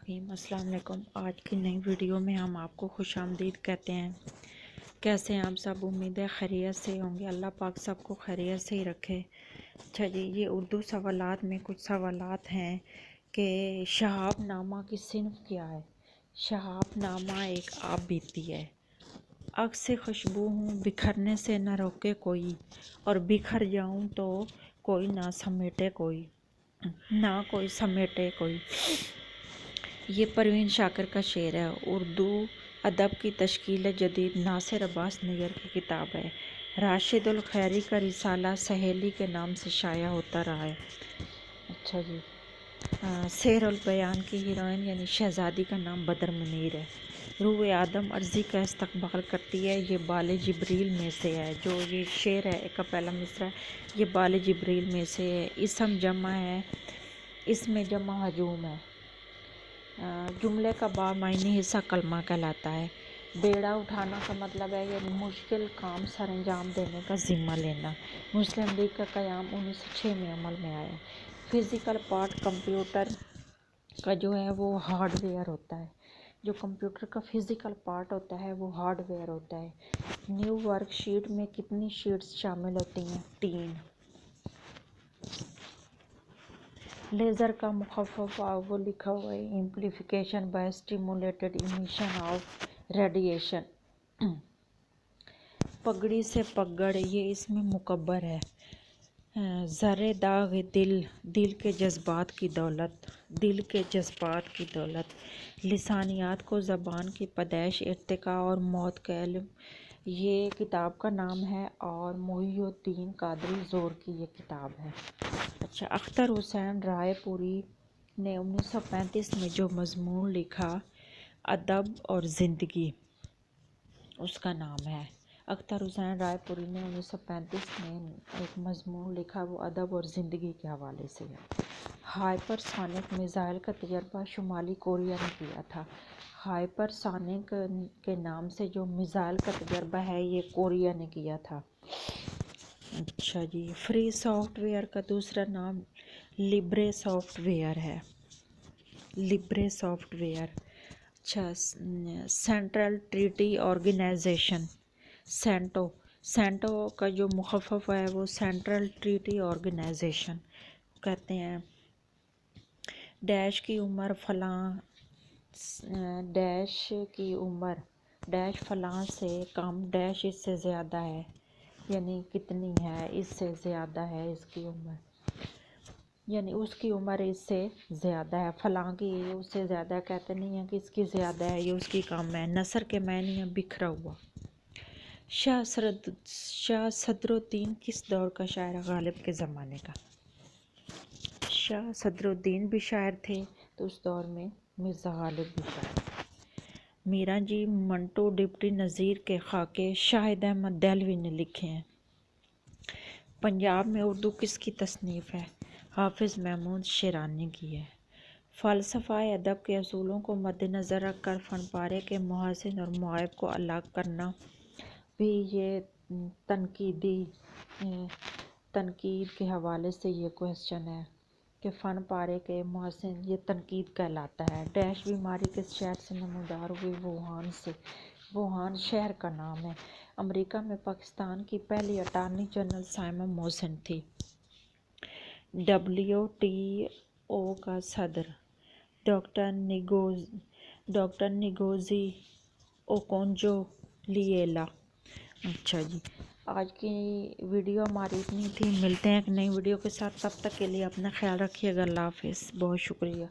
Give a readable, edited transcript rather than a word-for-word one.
الرحیم السلام علیکم۔ آج کی نئی ویڈیو میں ہم آپ کو خوش آمدید کہتے ہیں۔ کیسے ہیں آپ سب؟ امید ہے خیریت سے ہوں گے۔ اللہ پاک سب کو خیریت سے ہی رکھے۔ اچھا جی، یہ اردو سوالات میں کچھ سوالات ہیں کہ شہاب نامہ کی صنف کیا ہے؟ شہاب نامہ ایک آب بیتی ہے۔ عکس سے خوشبو ہوں، بکھرنے سے نہ روکے کوئی، اور بکھر جاؤں تو کوئی نہ سمیٹے کوئی، نہ کوئی سمیٹے کوئی۔ یہ پروین شاکر کا شعر ہے۔ اردو ادب کی تشکیل جدید ناصر عباس نیر کی کتاب ہے۔ راشد الخیری کا رسالہ سہیلی کے نام سے شائع ہوتا رہا ہے۔ اچھا جی، سحر البیان کی ہیروئن یعنی شہزادی کا نام بدر منیر ہے۔ روح آدم عرضی کا استقبال کرتی ہے، یہ بال جبریل میں سے ہے۔ جو یہ شعر ہے کا پہلا مصرع ہے، یہ بال جبریل میں سے ہے۔ اسم جمع ہے، اس میں جمع ہجوم ہے۔ جملے کا بامعنی حصہ کلمہ کہلاتا ہے۔ بیڑا اٹھانا کا مطلب ہے یعنی مشکل کام سر انجام دینے کا ذمہ لینا۔ مسلم لیگ کا قیام 1906 میں عمل میں آیا۔ فزیکل پارٹ کمپیوٹر کا جو ہے وہ ہارڈ ویئر ہوتا ہے۔ جو کمپیوٹر کا فزیکل پارٹ ہوتا ہے وہ ہارڈ ویئر ہوتا ہے۔ نیو ورک شیٹ میں کتنی شیٹس شامل ہوتی ہیں؟ 3۔ لیزر کا مخفف وہ لکھا ہوا ہے amplification by stimulated emission of radiation. پگڑی سے پگڑ، یہ اس میں مکبر ہے۔ زرِ داغ دل، دل کے جذبات کی دولت، دل کے جذبات کی دولت۔ لسانیات کو زبان کی پیدائش، ارتقاء اور موت کا علم، یہ کتاب کا نام ہے اور محی الدین قادری زور کی یہ کتاب ہے۔ اچھا، اختر حسین رائے پوری نے 1935 میں جو مضمون لکھا ادب اور زندگی، اس کا نام ہے۔ اختر حسین رائے پوری نے 1935 میں ایک مضمون لکھا، وہ ادب اور زندگی کے حوالے سے ہے۔ ہائپر سونک میزائل کا تجربہ شمالی کوریا نے کیا تھا۔ ہائپر سونک کے نام سے جو میزائل کا تجربہ ہے یہ کوریا نے کیا تھا۔ اچھا جی، فری سافٹ ویئر کا دوسرا نام لبرے سافٹ ویئر ہے۔ Libre software. اچھا، central treaty organisation, CENTO, CENTO کا جو مخفف ہے وہ سینٹرل ٹریٹی آرگنائزیشن کہتے ہیں۔ ڈیش کی عمر فلاں، ڈیش کی عمر ڈیش فلاں سے کم، ڈیش اس سے زیادہ ہے، یعنی کتنی ہے، اس سے زیادہ ہے اس کی عمر، یعنی اس کی عمر اس سے زیادہ ہے۔ فلاں کی اس سے زیادہ کہتے نہیں ہیں کہ اس کی زیادہ ہے یا اس کی کم ہے۔ نثر کے معنی ہے بکھرا ہوا۔ شاہ صدر الدین کس دور کا شاعر ہے؟ غالب کے زمانے کا۔ شاہ صدر الدین بھی شاعر تھے تو اس دور میں مرزا غالب بھی شاعر تھے۔ میران جی منٹو ڈپٹی نظیر کے خاکے شاہد احمد دہلوی نے لکھے ہیں۔ پنجاب میں اردو کس کی تصنیف ہے؟ حافظ محمود شیرانی کی ہے۔ فلسفہ ادب کے اصولوں کو مد نظر رکھ کر فن پارے کے محسن اور معائب کو الگ کرنا بھی یہ تنقید کے حوالے سے یہ کوشچن ہے کہ فن پارے کے محسن یہ تنقید کہلاتا ہے۔ ڈیش بیماری کس شہر سے نمودار ہوئی؟ ووہان سے۔ ووہان شہر کا نام ہے۔ امریکہ میں پاکستان کی پہلی اٹارنی جنرل سائمہ محسن تھی۔ WTO کا صدر ڈاکٹر نگوزی اوکونجو لیلا۔ اچھا جی، آج کی ویڈیو ہماری اتنی تھی۔ ملتے ہیں ایک نئی ویڈیو کے ساتھ، تب تک کے لیے اپنا خیال رکھیے گا۔ اللہ حافظ، بہت شکریہ۔